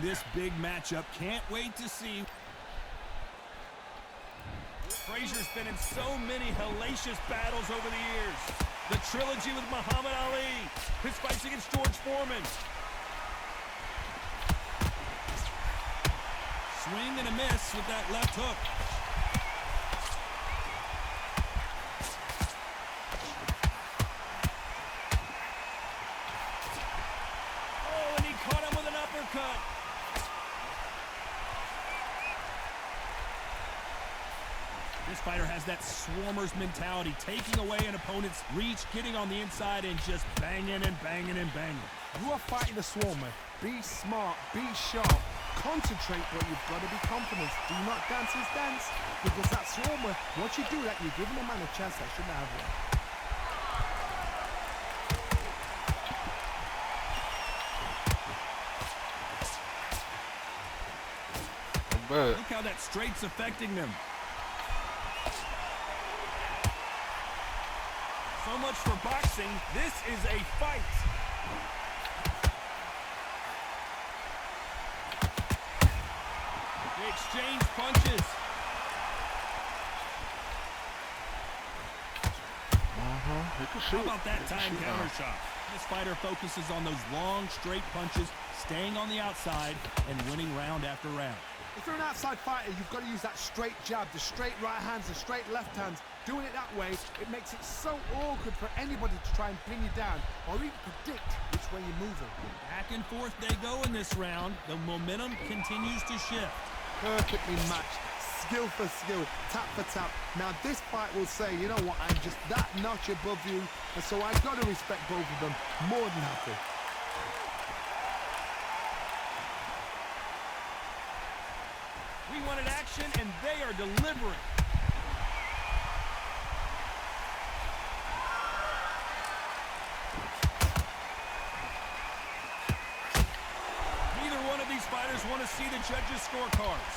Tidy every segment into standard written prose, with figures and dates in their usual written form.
this big matchup. Can't wait to see. Frazier's been in so many hellacious battles over the years. The trilogy with Muhammad Ali, his fights against George Foreman. Swing and a miss with that left hook. Oh, and he caught him with an uppercut. This fighter has that swarmer's mentality, taking away an opponent's reach, getting on the inside, and just banging and banging and banging. You are fighting a swarmer. Be smart, be sharp, concentrate, but you've got to be confident. Do not dance his dance, because that swarmer, once you do that, you're giving a man a chance that shouldn't have one. Look how that straight's affecting them. So much for boxing. This is a fight. They exchange punches. How about that time counter shot? This fighter focuses on those long, straight punches, staying on the outside, and winning round after round. If you're an outside fighter, you've got to use that straight jab, the straight right hands, the straight left hands. Doing it that way, it makes it so awkward for anybody to try and pin you down or even predict which way you're moving. Back and forth they go in this round. The momentum continues to shift. Perfectly matched, skill for skill, tap for tap. Now this fight will say, you know what, I'm just that notch above you, and so I've got to respect both of them more than happy. We wanted action, and they are delivering. Neither one of these fighters want to see the judges' scorecards.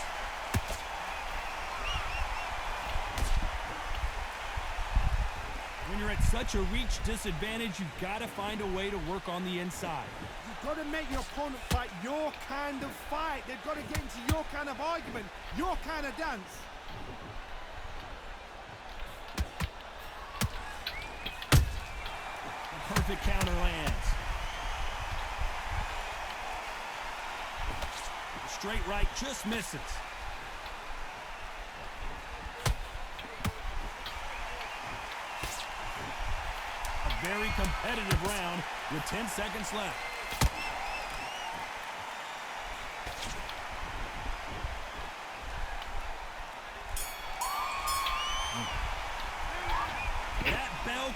When you're at such a reach disadvantage, you've got to find a way to work on the inside. You've got to make your opponent fight your kind of fight. They've got to get into your kind of argument, your kind of dance. The perfect counter lands. The straight right just misses. A very competitive round with 10 seconds left.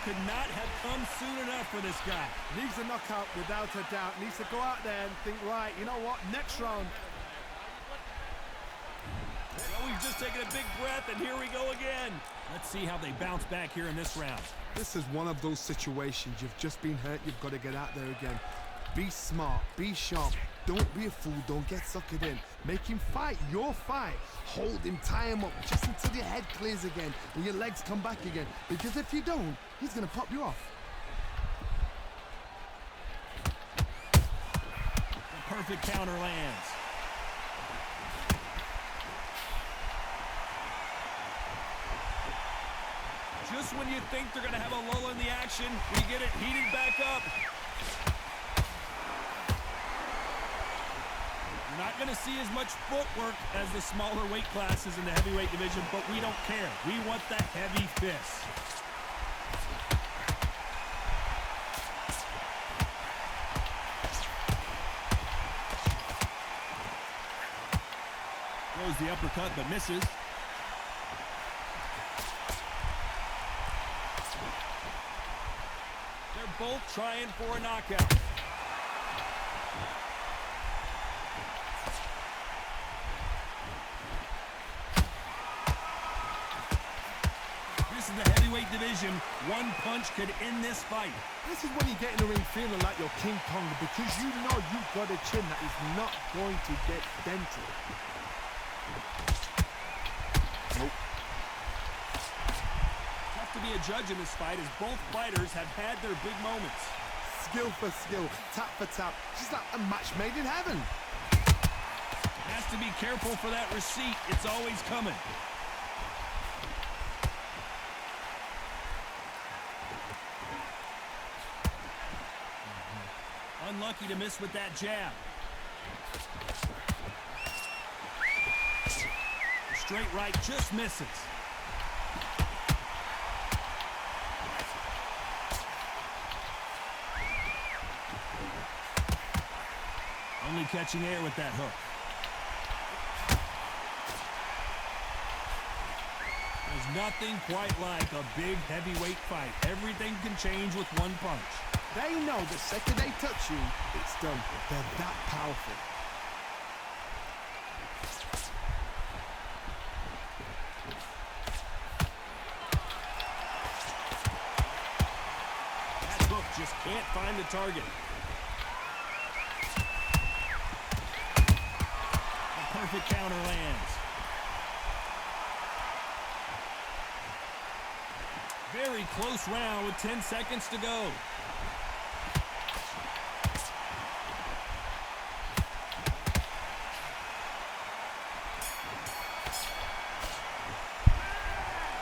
Could not have come soon enough for this guy. Needs a knockout without a doubt. Needs to go out there and think, right, you know what, next round. Well, we've just taken a big breath, and here we go again. Let's see how they bounce back here in this round. This is one of those situations. You've just been hurt. You've got to get out there again. Be smart. Be sharp. Don't be a fool. Don't get suckered in. Make him fight your fight. Hold him, tie him up just until your head clears again and your legs come back again. Because if you don't, he's going to pop you off. The perfect counter lands. Just when you think they're going to have a lull in the action, we get it heated back up. You're not going to see as much footwork as the smaller weight classes in the heavyweight division, but we don't care. We want the heavy fist. Throws the uppercut, but misses. They're both trying for a knockout. This is the heavyweight division. One punch could end this fight. This is when you get in the ring feeling like you're King Kong, because you know you've got a chin that is not going to get dented. Nope. Tough to be a judge in this fight, as both fighters have had their big moments. Skill for skill, tap for tap, just like a match made in heaven. careful for that receipt. It's always coming. Unlucky to miss with that jab. The straight right just misses. Only catching air with that hook. There's nothing quite like a big heavyweight fight. Everything can change with one punch. They know the second they touch you, it's done. They're that powerful. That hook just can't find the target. A perfect counter lands. Very close round with 10 seconds to go.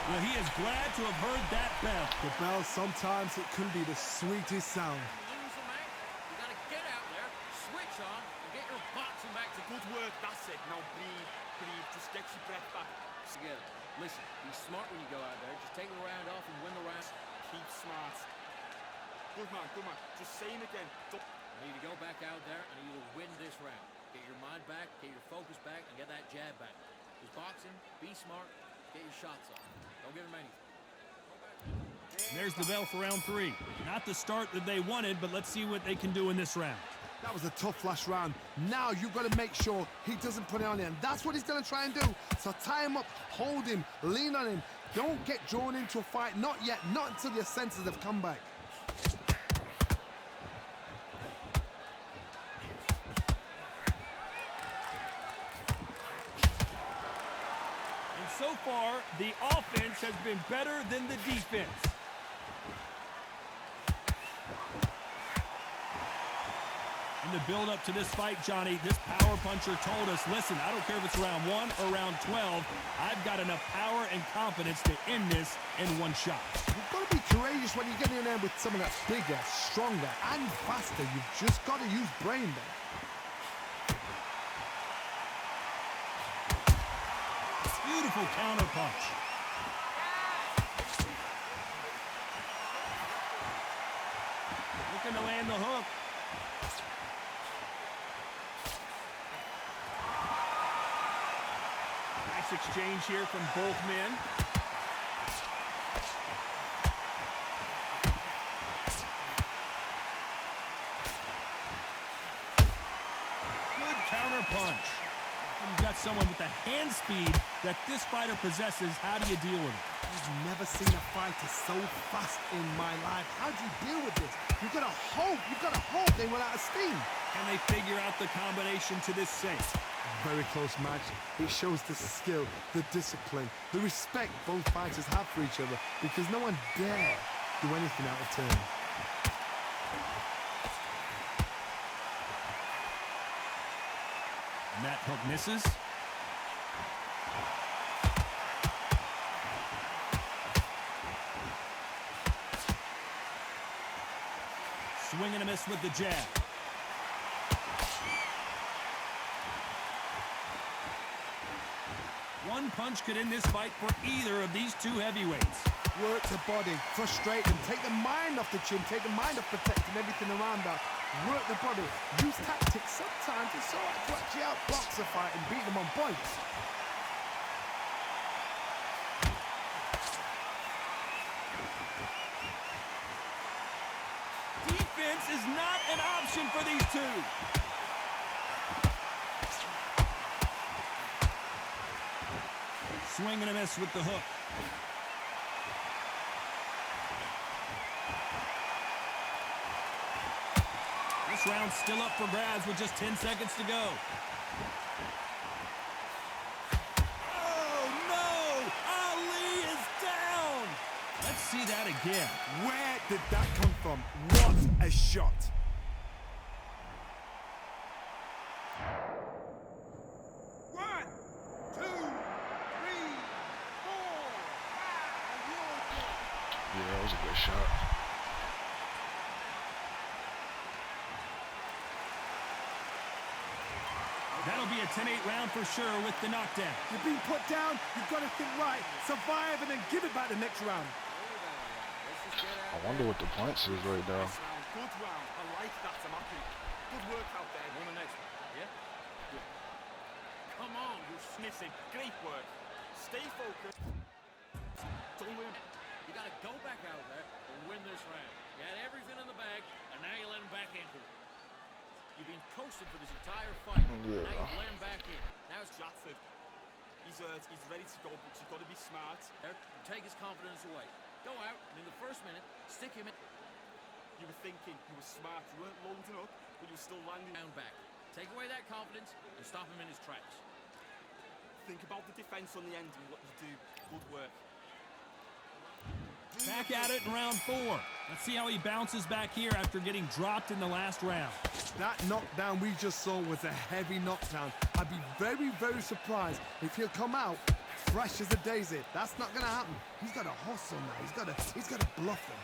Well, he is glad to have heard that bell. The bell, sometimes it can be the sweetest sound. Loser, mate. You gotta get out there, switch on, and get your boxing back to Good work, that's it. Now breathe, just get your breath back. together. Listen, be smart when you go out there. Just take the round off and win the round. Keep smart. Good man, just say it again. I need to go back out there and you will win this round. Get your mind back, get your focus back, and get that jab back. Just boxing, be smart, get your shots off. Don't give him anything. There's the bell for round 3. Not the start that they wanted, but let's see what they can do in this round. That was a tough last round. Now you've got to make sure he doesn't put it on him. That's what he's going to try and do. So tie him up, hold him, lean on him. Don't get drawn into a fight. Not yet. Not until your senses have come back. And so far, the offense has been better than the defense. In the build-up to this fight, Johnny, this power puncher told us, listen, I don't care if it's round 1 or round 12, I've got enough power and confidence to end this in one shot. You've got to be courageous when you get in there with someone that's bigger, stronger, and faster. You've just got to use brain there. Beautiful counter punch. Looking to land the hook. Nice exchange here from both men. Good counter punch. When you've got someone with the hand speed that this fighter possesses, how do you deal with it? I've never seen a fighter so fast in my life. How do you deal with this? You've got to hope they run out of steam. Can they figure out the combination to this safe? Very close match. It shows the skill, the discipline, the respect both fighters have for each other, because no one dare do anything out of turn. And that hook misses. Swing and a miss with the jab. One punch could end this fight for either of these two heavyweights. Work the body, frustrate them, take the mind off the chin, take the mind off protecting everything around that. Work the body, use tactics. Sometimes it's all right to actually outbox a fight and beat them on points. Defense is not an option for these two. Swing and a miss with the hook. This round's still up for grabs with just 10 seconds to go. Oh, no! Ali is down! Let's see that again. Where did that come from? What a shot! Yeah, that was a good shot. That'll be a 10-8 round for sure with the knockdown. You've been put down, you've got to think right, survive, and then give it back the next round. I wonder what the points is right now. Good round. I like that, Tamaki. Good work out there. On the next one, yeah? Good. Come on, you're missing. Great work. Stay focused. Don't win. You got to go back out there and win this round. You had everything in the bag, and now you let him back into it. You've been coasting for this entire fight. Yeah. Now you've let him back in. Now it's Shattered. He's ready to go, but you've got to be smart. there. Take his confidence away. Go out, and in the first minute, stick him in. You were thinking, you were smart, you weren't loading up, but you were still landing. Down back. Take away that confidence and stop him in his tracks. Think about the defense on the end and what you do. Good work. Back at it in round 4. Let's see how he bounces back here after getting dropped in the last round. That knockdown we just saw was a heavy knockdown. I'd be very, very surprised if he'll come out fresh as a daisy. That's not going to happen. He's got to hustle now. He's got to bluff him.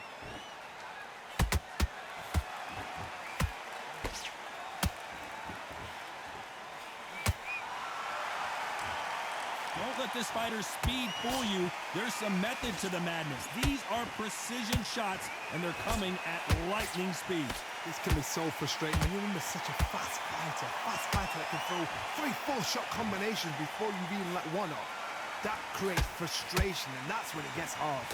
Don't let this fighter's speed fool you. There's some method to the madness. These are precision shots, and they're coming at lightning speed. This can be so frustrating when you're under such a fast fighter that can throw 3-4 shot combinations before you've even let one off. That creates frustration, and that's when it gets hard.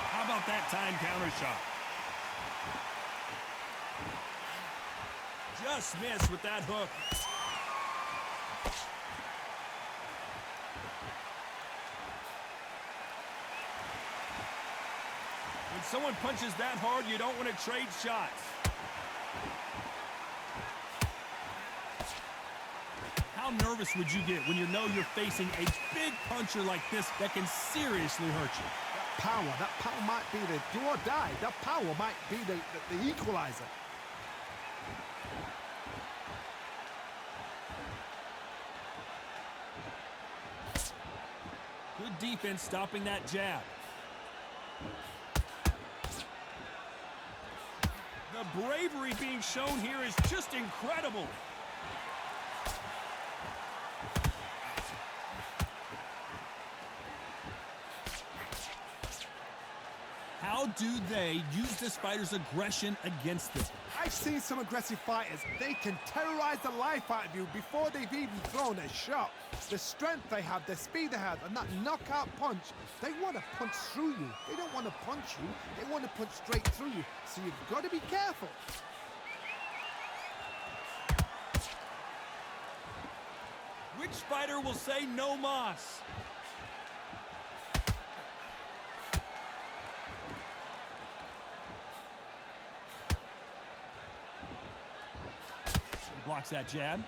How about that time counter shot? Just missed with that hook. When someone punches that hard, you don't want to trade shots. How nervous would you get when you know you're facing a big puncher like this that can seriously hurt you? That power might be the do or die. That power might be the equalizer. Good defense stopping that jab. The bravery being shown here is just incredible. How do they use this fighter's aggression against them? I've seen some aggressive fighters. They can terrorize the life out of you before they've even thrown a shot. The strength they have, the speed they have, and that knockout punch, they want to punch through you. They don't want to punch you. They want to punch straight through you. So you've got to be careful. Which fighter will say no mas? Blocks that jab.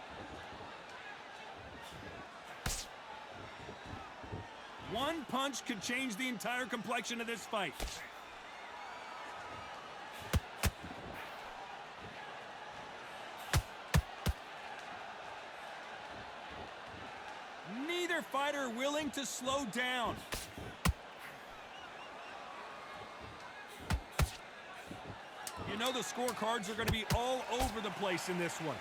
One punch could change the entire complexion of this fight. Neither fighter willing to slow down. You know the scorecards are going to be all over the place in this one.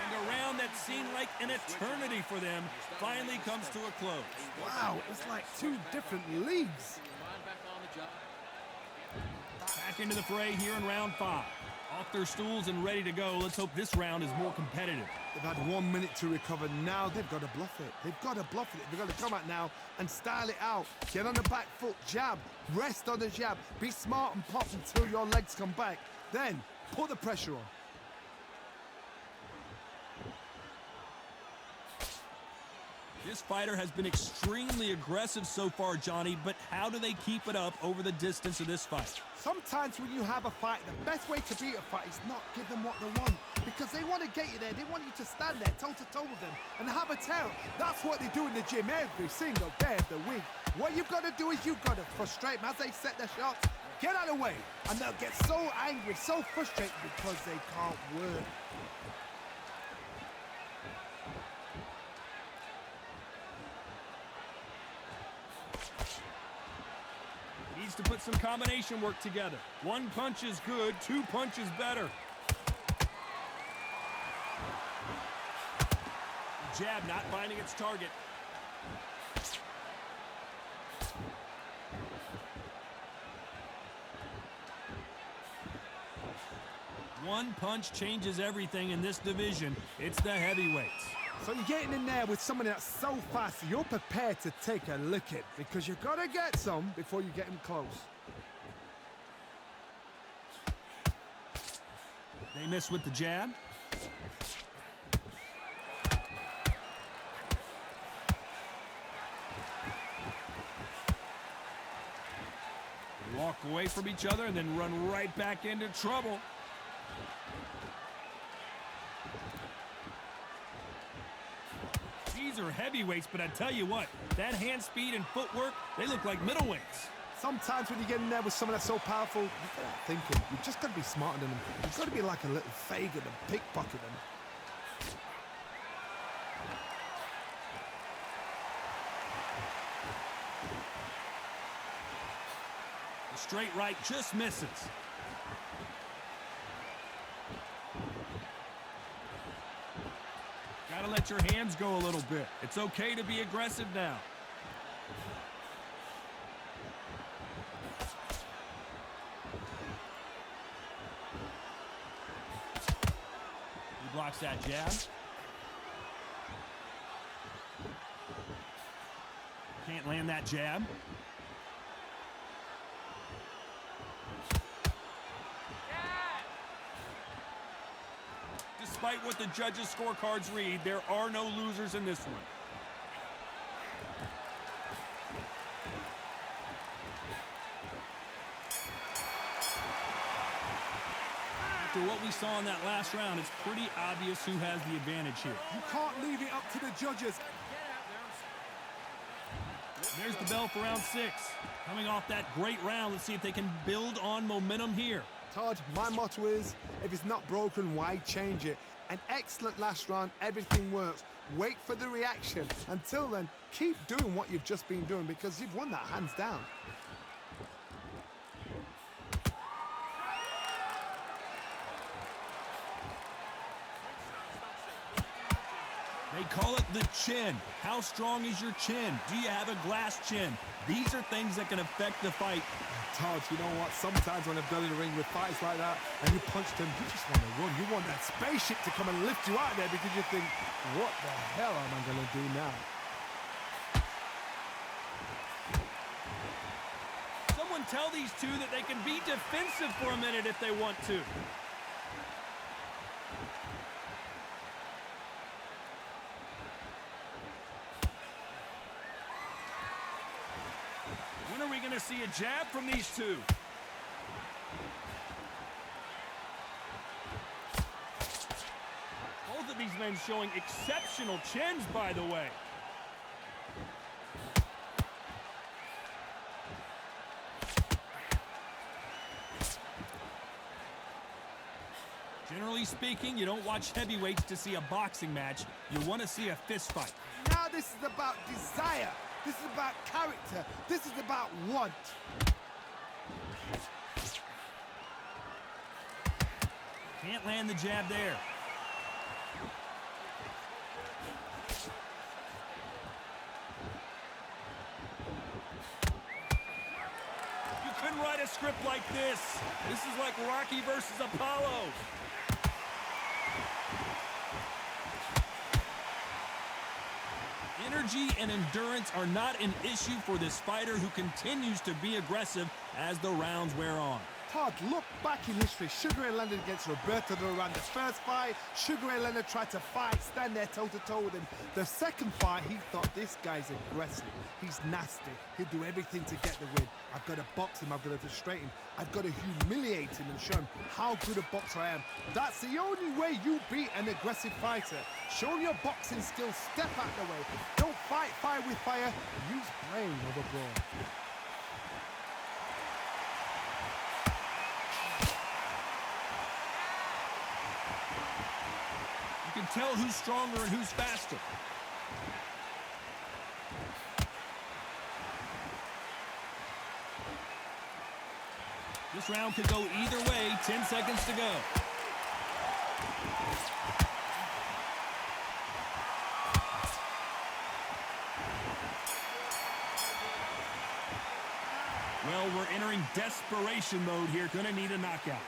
And a round that seemed like an eternity for them finally comes to a close. Wow, it's like two different leagues. Back into the fray here in round 5. Off their stools and ready to go. Let's hope this round is more competitive. They've had 1 minute to recover. Now they've got to bluff it. They've got to bluff it. They've got to come out now and style it out. Get on the back foot, jab, rest on the jab. Be smart and pop until your legs come back. Then put the pressure on. This fighter has been extremely aggressive so far, Johnny, but how do they keep it up over the distance of this fight? Sometimes when you have a fight, the best way to beat a fight is not give them what they want. Because they want to get you there. They want you to stand there toe-to-toe with them and have a terror. That's what they do in the gym every single day of the week. What you've got to do is you've got to frustrate them as they set their shots. Get out of the way. And they'll get so angry, so frustrated because they can't work. Needs to put some combination work together. One punch is good, two punches better. Jab not finding its target. One punch changes everything in this division. It's the heavyweights. So you're getting in there with someone that's so fast, you're prepared to take a licking because you've got to get some before you get him close. They miss with the jab. They walk away from each other and then run right back into trouble. These are heavyweights, but I tell you what, that hand speed and footwork, they look like middleweights. Sometimes when you get in there with someone that's so powerful, you start thinking, you've just got to be smarter than them. You've got to be like a little Fagan and pickpocket them. The straight right just misses. Gotta let your hands go a little bit. It's okay to be aggressive now. He blocks that jab. Can't land that jab. Despite what the judges' scorecards read, there are no losers in this one. After what we saw in that last round, it's pretty obvious who has the advantage here. You can't leave it up to the judges. There's the bell for round 6. Coming off that great round, let's see if they can build on momentum here. Todd, my motto is, if it's not broken, why change it? An excellent last round, everything works. Wait for the reaction. Until then, keep doing what you've just been doing because you've won that hands down. They call it the chin. How strong is your chin? Do you have a glass chin? These are things that can affect the fight. Todd, you know what? Sometimes when I've done in the ring with fights like that and you punch them, you just want to run. You want that spaceship to come and lift you out there because you think, what the hell am I going to do now? Someone tell these two that they can be defensive for a minute if they want to. When are we going to see a jab from these two? Both of these men showing exceptional chins, by the way. Generally speaking, you don't watch heavyweights to see a boxing match. You want to see a fist fight. Now this is about desire. This is about character. This is about want. Can't land the jab there. You couldn't write a script like this. This is like Rocky versus Apollo. Energy and endurance are not an issue for this fighter who continues to be aggressive as the rounds wear on. Todd, look back in history. Sugar Ray Leonard against Roberto Duran. The first fight, Sugar Ray Leonard tried to fight, stand there toe-to-toe with him. The second fight, he thought, this guy's aggressive. He's nasty. He'll do everything to get the win. I've got to box him. I've got to frustrate him. I've got to humiliate him and show him how good a boxer I am. That's the only way you beat an aggressive fighter. Show your boxing skills. Step out the way. Don't fight fire with fire. Use brain over brawn. tell who's stronger and who's faster. This round could go either way. 10 seconds to go. Well, we're entering desperation mode here. Gonna need a knockout.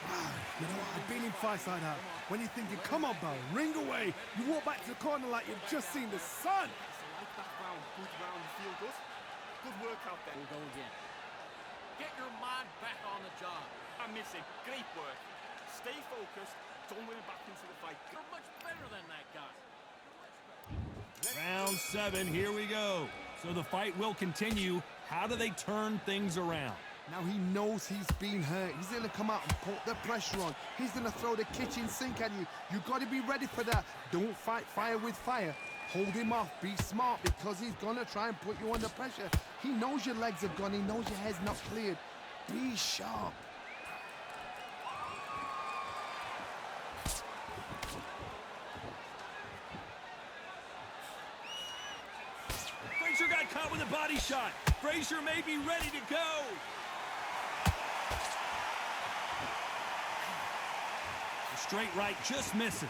You know what? I've been in fights like that. When you're thinking, come on, Barry, ring away. You walk back to the corner like you've just seen the sun. I like that round. Good round. Feel good. Good workout there. We'll go again. Get your mind back on the job. I'm missing. Great work. Stay focused. Don't let him back into the fight. You're much better than that guy. Round 7, here we go. So the fight will continue. How do they turn things around? Now he knows he's been hurt. He's going to come out and put the pressure on. He's going to throw the kitchen sink at you. You've got to be ready for that. Don't fight fire with fire. Hold him off. Be smart because he's going to try and put you under pressure. He knows your legs are gone. He knows your head's not cleared. Be sharp. Frazier got caught with a body shot. Frazier may be ready to go. The straight right just misses.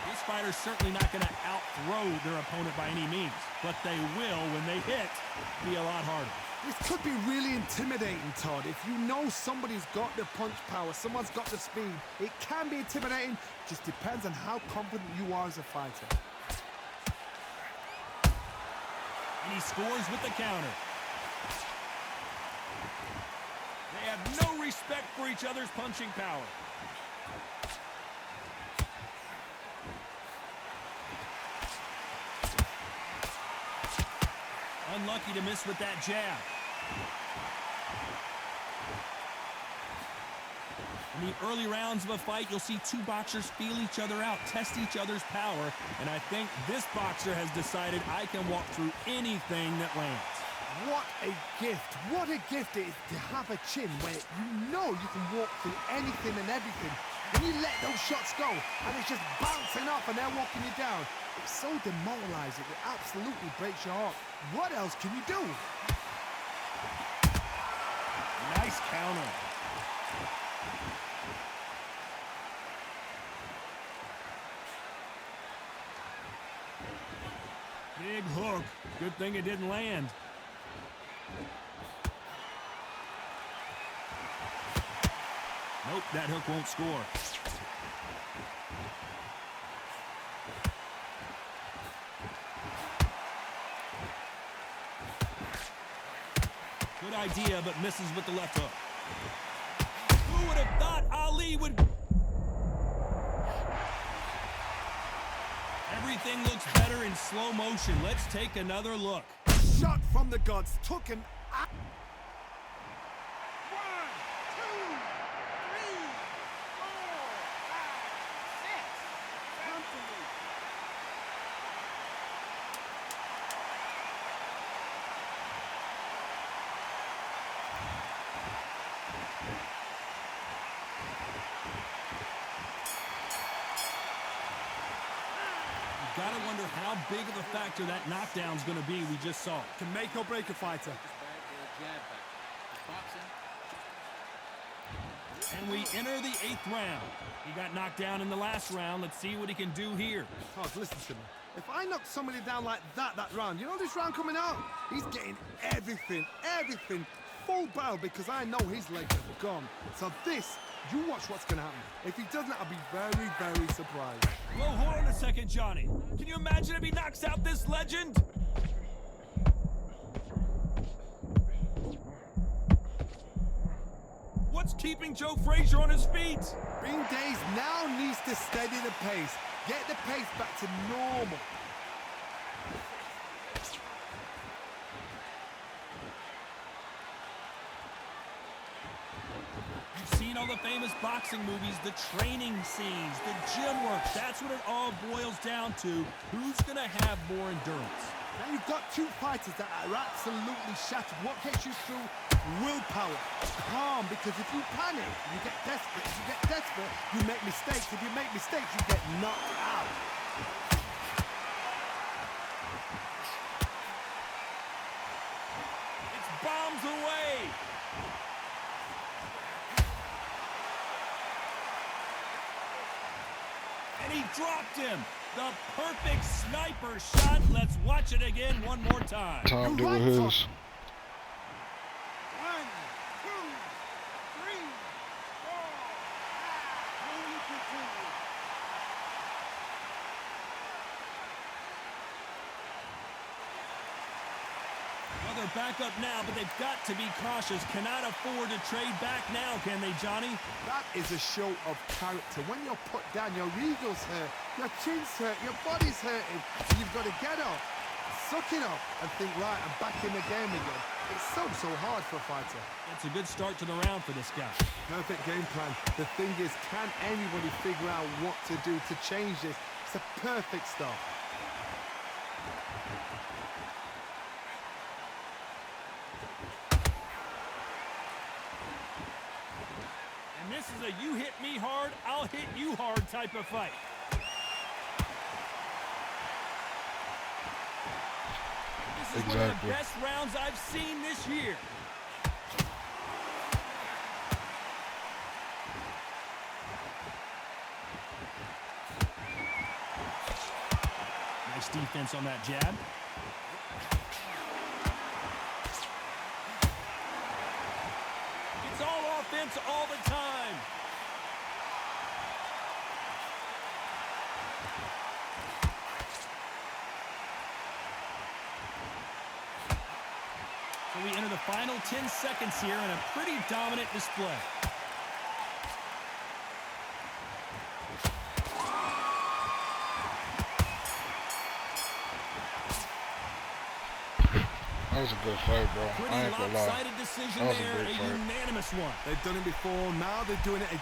This fighter's certainly not going to outthrow their opponent by any means, but they will, when they hit, be a lot harder. This could be really intimidating, Todd. If you know somebody's got the punch power, someone's got the speed, it can be intimidating. Just depends on how confident you are as a fighter. And he scores with the counter. They have no respect for each other's punching power. Unlucky to miss with that jab. In the early rounds of a fight, you'll see two boxers feel each other out, test each other's power, and I think this boxer has decided I can walk through anything that lands. What a gift. What a gift it is to have a chin where you know you can walk through anything and everything. When you let those shots go and it's just bouncing off and they're walking you down, it's so demoralizing. It absolutely breaks your heart. What else can you do? Nice counter. Big hook. Good thing it didn't land. Nope, that hook won't score. Good idea, but misses with the left hook. Who would have thought Ali would... Everything looks better in slow motion. Let's take another look. Shot from the gods. Took him out. 1, 2, 3, 4, 5, 6. Comfortably. Gotta wonder how big of a factor that knockdown's gonna be we just saw. Can make or break a fighter. And we enter the 8th round. He got knocked down in the last round. Let's see what he can do here. Todd, listen to me. If I knock somebody down like that round, you know this round coming out? He's getting everything, full barrel because I know his legs are gone. So this, you watch what's going to happen. If he doesn't, I'll be very, very surprised. Well, hold on a second, Johnny. Can you imagine if he knocks out this legend? What's keeping Joe Frazier on his feet? Bing Days now needs to steady the pace. Get the pace back to normal. You've seen all the famous boxing movies, the training scenes, the gym work. That's what it all boils down to. Who's going to have more endurance? Now you've got two fighters that are absolutely shattered. What gets you through? Willpower. Calm, because if you panic, you get desperate. If you get desperate, you make mistakes. If you make mistakes, you get knocked out. It's bombs away. And he dropped him. The perfect sniper shot. Let's watch it again one more time. Tom do You're with right, Tom. his. 1, 2, 3, 4, 5. Well, they're back up now, but they've got to be cautious. Cannot afford to trade back now, can they, Johnny? That is a show of character. When you're put down, your ego's hurt, your chin's hurt, your body's hurting. And you've got to get up, suck it up, and think, right, I'm back in the game again. It's so hard for a fighter. It's a good start to the round for this guy. Perfect game plan. The thing is, can anybody figure out what to do to change this? It's a perfect start. And this is a you hit me hard, I'll hit you hard type of fight. This is one of the best rounds I've seen this year. Nice defense on that jab. It's all offense all the time. So we enter the final 10 seconds here in a pretty dominant display. That was a good fight, bro. Pretty I ain't gonna lie. lopsided decision That was a there, great a fight. unanimous one. They've done it before, now they're doing it again.